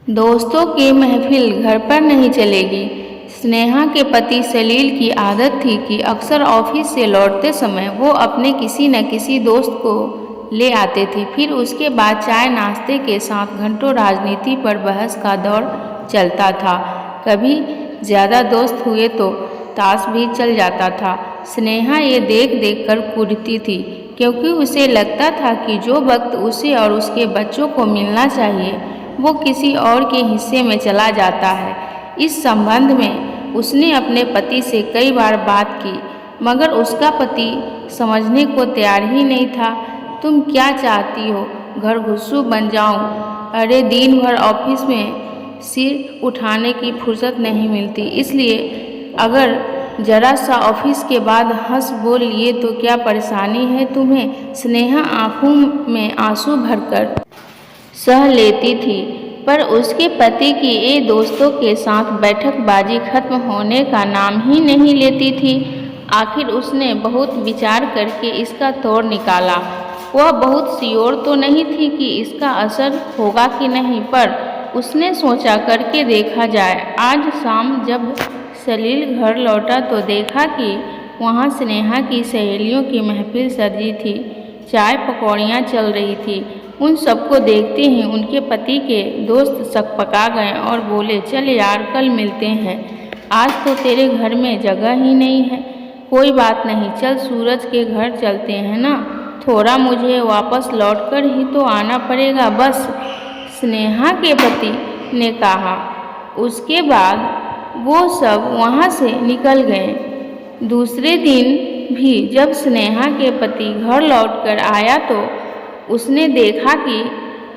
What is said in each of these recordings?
दोस्तों की महफिल घर पर नहीं चलेगी। स्नेहा के पति सलील की आदत थी कि अक्सर ऑफिस से लौटते समय वो अपने किसी न किसी दोस्त को ले आते थे। फिर उसके बाद चाय नाश्ते के साथ घंटों राजनीति पर बहस का दौर चलता था। कभी ज़्यादा दोस्त हुए तो ताश भी चल जाता था। स्नेहा ये देख देख कर कूदती थी, क्योंकि उसे लगता था कि जो वक्त उसे और उसके बच्चों को मिलना चाहिए वो किसी और के हिस्से में चला जाता है। इस संबंध में उसने अपने पति से कई बार बात की, मगर उसका पति समझने को तैयार ही नहीं था। तुम क्या चाहती हो, घर घुस्सू बन जाऊं? अरे दिन भर ऑफिस में सिर उठाने की फुर्सत नहीं मिलती, इसलिए अगर जरा सा ऑफिस के बाद हंस बोल लिए तो क्या परेशानी है तुम्हें? स्नेहा आंखों में आंसू भरकर सह लेती थी, पर उसके पति की ये दोस्तों के साथ बैठकबाजी खत्म होने का नाम ही नहीं लेती थी। आखिर उसने बहुत विचार करके इसका तोड़ निकाला। वह बहुत श्योर तो नहीं थी कि इसका असर होगा कि नहीं, पर उसने सोचा करके देखा जाए। आज शाम जब सलील घर लौटा तो देखा कि वहाँ स्नेहा की सहेलियों की महफिल सजी थी। चाय पकौड़ियाँ चल रही थी। उन सबको देखते ही उनके पति के दोस्त सकपका गए और बोले, चल यार कल मिलते हैं, आज तो तेरे घर में जगह ही नहीं है। कोई बात नहीं, चल सूरज के घर चलते हैं ना, थोड़ा मुझे वापस लौटकर ही तो आना पड़ेगा बस, स्नेहा के पति ने कहा। उसके बाद वो सब वहाँ से निकल गए। दूसरे दिन भी जब स्नेहा के पति घर लौटकर आया तो उसने देखा कि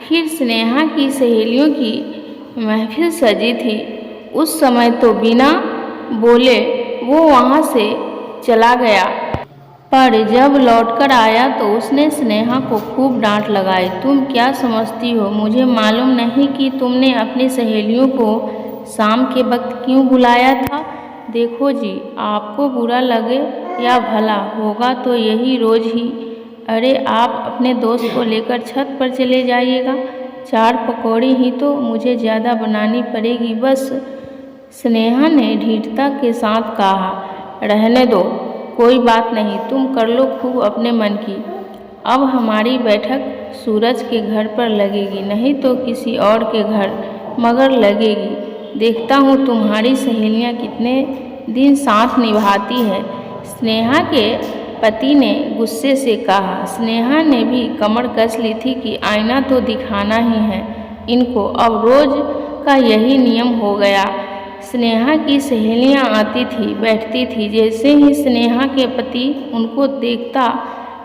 फिर स्नेहा की सहेलियों की महफिल सजी थी। उस समय तो बिना बोले वो वहाँ से चला गया, पर जब लौटकर आया तो उसने स्नेहा को खूब डांट लगाई। तुम क्या समझती हो, मुझे मालूम नहीं कि तुमने अपनी सहेलियों को शाम के वक्त क्यों बुलाया था? देखो जी, आपको बुरा लगे या भला होगा तो यही रोज ही। अरे आप अपने दोस्त को लेकर छत पर चले जाइएगा, 4 पकौड़ी ही तो मुझे ज़्यादा बनानी पड़ेगी बस, स्नेहा ने ढीठता के साथ कहा। रहने दो, कोई बात नहीं, तुम कर लो खूब अपने मन की। अब हमारी बैठक सूरज के घर पर लगेगी, नहीं तो किसी और के घर मगर लगेगी। देखता हूँ तुम्हारी सहेलियाँ कितने दिन साथ निभाती है, स्नेहा के पति ने गुस्से से कहा। स्नेहा ने भी कमर कस ली थी कि आईना तो दिखाना ही है इनको, अब रोज का यही नियम हो गया। स्नेहा की सहेलियां आती थी बैठती थी, जैसे ही स्नेहा के पति उनको देखता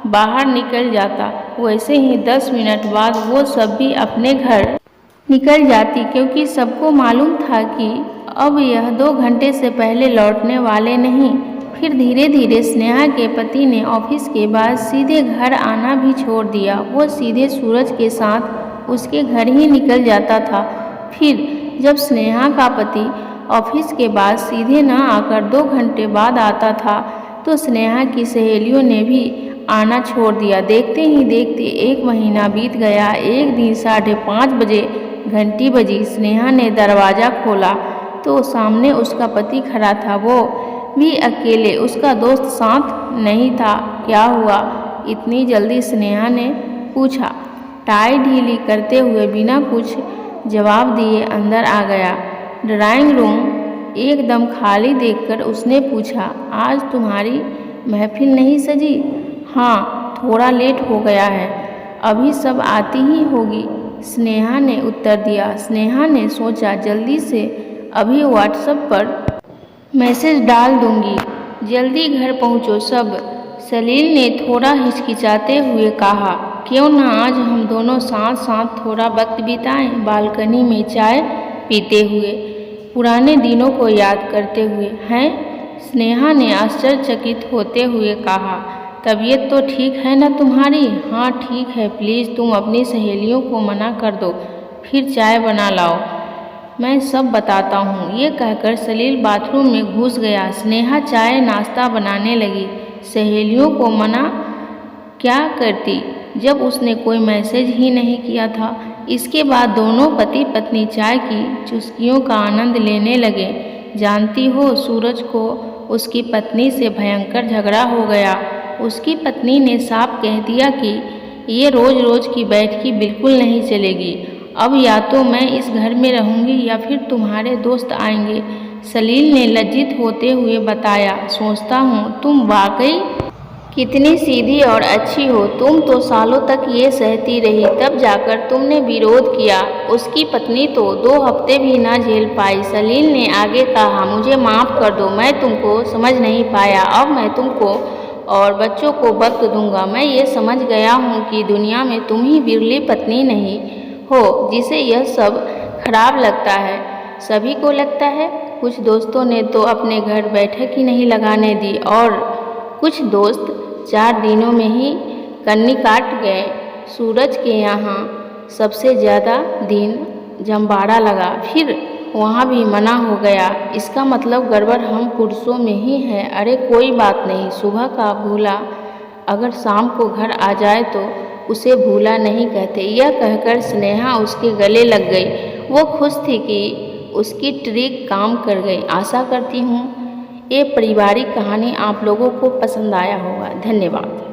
बाहर निकल जाता, वैसे ही 10 मिनट बाद वो सब भी अपने घर निकल जाती, क्योंकि सबको मालूम था कि अब यह 2 घंटे से पहले लौटने वाले नहीं। फिर धीरे धीरे स्नेहा के पति ने ऑफिस के बाद सीधे घर आना भी छोड़ दिया। वो सीधे सूरज के साथ उसके घर ही निकल जाता था। फिर जब स्नेहा का पति ऑफिस के बाद सीधे न आकर 2 घंटे बाद आता था तो स्नेहा की सहेलियों ने भी आना छोड़ दिया। देखते ही देखते 1 महीना बीत गया। एक दिन 5:30 बजे घंटी बजी। स्नेहा ने दरवाज़ा खोला तो सामने उसका पति खड़ा था, वो भी अकेले, उसका दोस्त साथ नहीं था। क्या हुआ इतनी जल्दी, स्नेहा ने पूछा। टाई ढीली करते हुए बिना कुछ जवाब दिए अंदर आ गया। ड्राइंग रूम एकदम खाली देखकर उसने पूछा, आज तुम्हारी महफिल नहीं सजी? हाँ, थोड़ा लेट हो गया है, अभी सब आती ही होगी, स्नेहा ने उत्तर दिया। स्नेहा ने सोचा जल्दी से अभी व्हाट्सएप पर मैसेज डाल दूंगी, जल्दी घर पहुंचो सब, सलील ने थोड़ा हिचकिचाते हुए कहा। क्यों ना आज हम दोनों साथ साथ थोड़ा वक्त बिताएं, बालकनी में चाय पीते हुए, पुराने दिनों को याद करते हुए। हैं? स्नेहा ने आश्चर्यचकित होते हुए कहा। तबीयत तो ठीक है ना तुम्हारी? हाँ ठीक है, प्लीज़ तुम अपनी सहेलियों को मना कर दो, फिर चाय बना लाओ, मैं सब बताता हूँ। ये कहकर सलील बाथरूम में घुस गया। स्नेहा चाय नाश्ता बनाने लगी। सहेलियों को मना क्या करती जब उसने कोई मैसेज ही नहीं किया था। इसके बाद दोनों पति पत्नी चाय की चुस्कियों का आनंद लेने लगे। जानती हो, सूरज को उसकी पत्नी से भयंकर झगड़ा हो गया। उसकी पत्नी ने साफ कह दिया कि ये रोज़ रोज़ की बैठकी बिल्कुल नहीं चलेगी। अब या तो मैं इस घर में रहूँगी या फिर तुम्हारे दोस्त आएंगे। सलील ने लज्जित होते हुए बताया, सोचता हूँ तुम वाकई कितनी सीधी और अच्छी हो। तुम तो सालों तक ये सहती रही, तब जाकर तुमने विरोध किया। उसकी पत्नी तो 2 हफ्ते भी ना झेल पाई। सलील ने आगे कहा, मुझे माफ़ कर दो, मैं तुमको समझ नहीं पाया। अब मैं तुमको और बच्चों को वक्त दूंगा। मैं ये समझ गया हूँ कि दुनिया में तुम ही बिरली पत्नी नहीं हो जिसे यह सब खराब लगता है। सभी को लगता है। कुछ दोस्तों ने तो अपने घर बैठक ही नहीं लगाने दी और कुछ दोस्त 4 दिनों में ही कन्नी काट गए। सूरज के यहाँ सबसे ज़्यादा दिन जम्बाड़ा लगा, फिर वहाँ भी मना हो गया। इसका मतलब गड़बड़ हम पुरुषों में ही है। अरे कोई बात नहीं, सुबह का भूला अगर शाम को घर आ जाए तो उसे भूला नहीं कहते। यह कहकर स्नेहा उसके गले लग गई। वो खुश थी कि उसकी ट्रिक काम कर गई। आशा करती हूँ ये पारिवारिक कहानी आप लोगों को पसंद आया होगा। धन्यवाद।